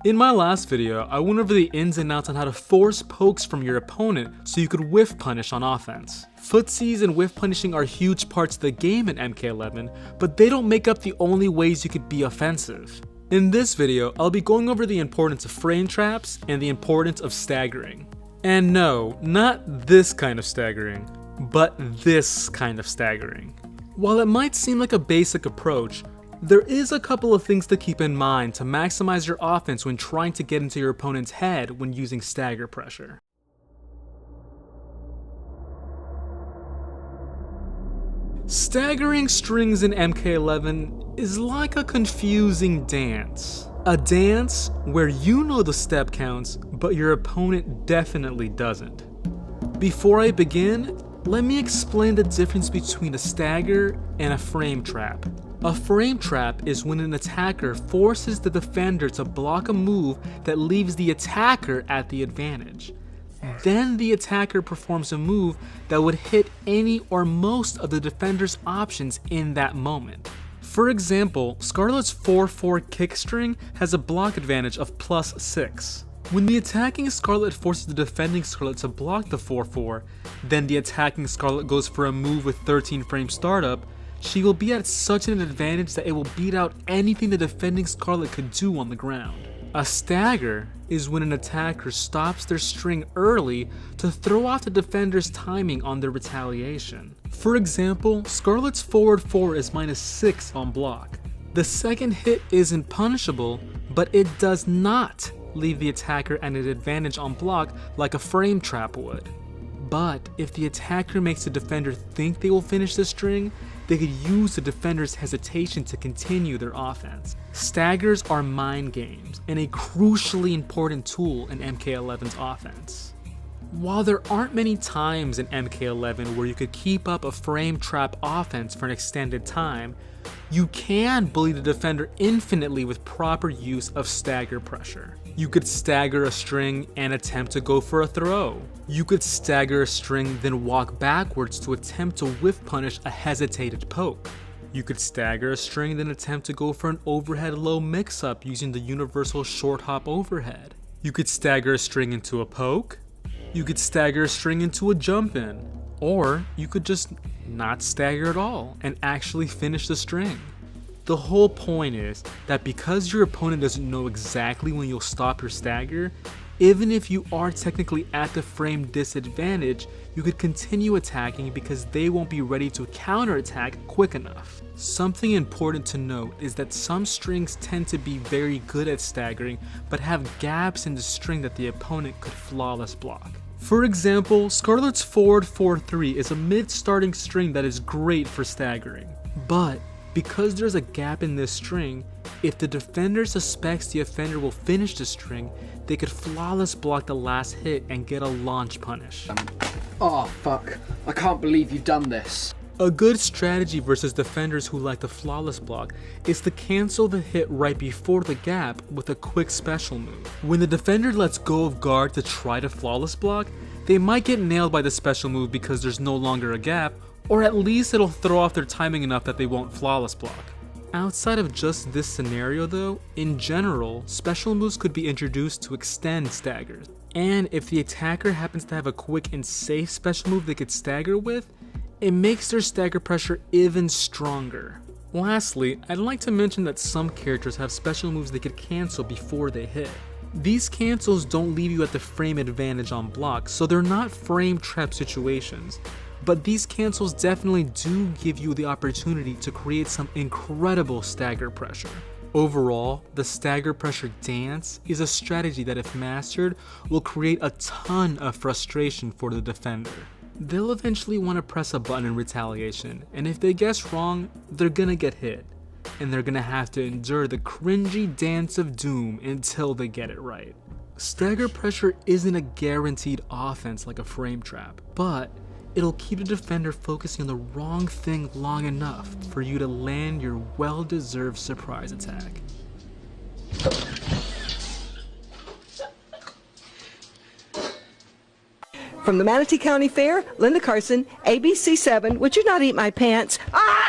In my last video, I went over the ins and outs on how to force pokes from your opponent so you could whiff punish on offense. Footsies and whiff punishing are huge parts of the game in MK11, but they don't make up the only ways you could be offensive. In this video, I'll be going over the importance of frame traps and the importance of staggering. And no, not this kind of staggering, but this kind of staggering. While it might seem like a basic approach, there is a couple of things to keep in mind to maximize your offense when trying to get into your opponent's head when using stagger pressure. Staggering strings in MK11 is like a confusing dance. A dance where you know the step counts, but your opponent definitely doesn't. Before I begin, let me explain the difference between a stagger and a frame trap. A frame trap is when an attacker forces the defender to block a move that leaves the attacker at the advantage. Then the attacker performs a move that would hit any or most of the defender's options in that moment. For example, Scarlet's 4-4 kick string has a block advantage of +6. When the attacking Scarlet forces the defending Scarlet to block the 4-4, then the attacking Scarlet goes for a move with 13 frame startup, she will be at such an advantage that it will beat out anything the defending Scarlet could do on the ground. A stagger is when an attacker stops their string early to throw off the defender's timing on their retaliation. For example, Scarlet's forward 4 is -6 on block. The second hit isn't punishable, but it does not leave the attacker at an advantage on block like a frame trap would. But if the attacker makes the defender think they will finish the string, they could use the defender's hesitation to continue their offense. Staggers are mind games and a crucially important tool in MK11's offense. While there aren't many times in MK11 where you could keep up a frame trap offense for an extended time, you can bully the defender infinitely with proper use of stagger pressure. You could stagger a string and attempt to go for a throw. You could stagger a string then walk backwards to attempt to whiff punish a hesitated poke. You could stagger a string then attempt to go for an overhead low mix-up using the universal short hop overhead. You could stagger a string into a poke. You could stagger a string into a jump in. Or you could just not stagger at all and actually finish the string. The whole point is that because your opponent doesn't know exactly when you'll stop your stagger, even if you are technically at the frame disadvantage, you could continue attacking because they won't be ready to counterattack quick enough. Something important to note is that some strings tend to be very good at staggering but have gaps in the string that the opponent could flawless block. For example, Scarlet's forward 4-3 is a mid-starting string that is great for staggering. But because there's a gap in this string, if the defender suspects the offender will finish the string, they could flawless block the last hit and get a launch punish. Oh fuck, I can't believe you've done this. A good strategy versus defenders who like the flawless block is to cancel the hit right before the gap with a quick special move. When the defender lets go of guard to try to flawless block, they might get nailed by the special move because there's no longer a gap, or at least it'll throw off their timing enough that they won't flawless block. Outside of just this scenario though, in general, special moves could be introduced to extend staggers. And if the attacker happens to have a quick and safe special move they could stagger with, it makes their stagger pressure even stronger. Lastly, I'd like to mention that some characters have special moves they could cancel before they hit. These cancels don't leave you at the frame advantage on block, so they're not frame trap situations. But these cancels definitely do give you the opportunity to create some incredible stagger pressure. Overall, the stagger pressure dance is a strategy that if mastered will create a ton of frustration for the defender. They'll eventually want to press a button in retaliation, and if they guess wrong, they're gonna get hit. And they're gonna have to endure the cringy dance of doom until they get it right. Stagger pressure isn't a guaranteed offense like a frame trap, but it'll keep the defender focusing on the wrong thing long enough for you to land your well-deserved surprise attack. From the Manatee County Fair, Linda Carson, ABC7, Would You Not Eat My Pants? Ah!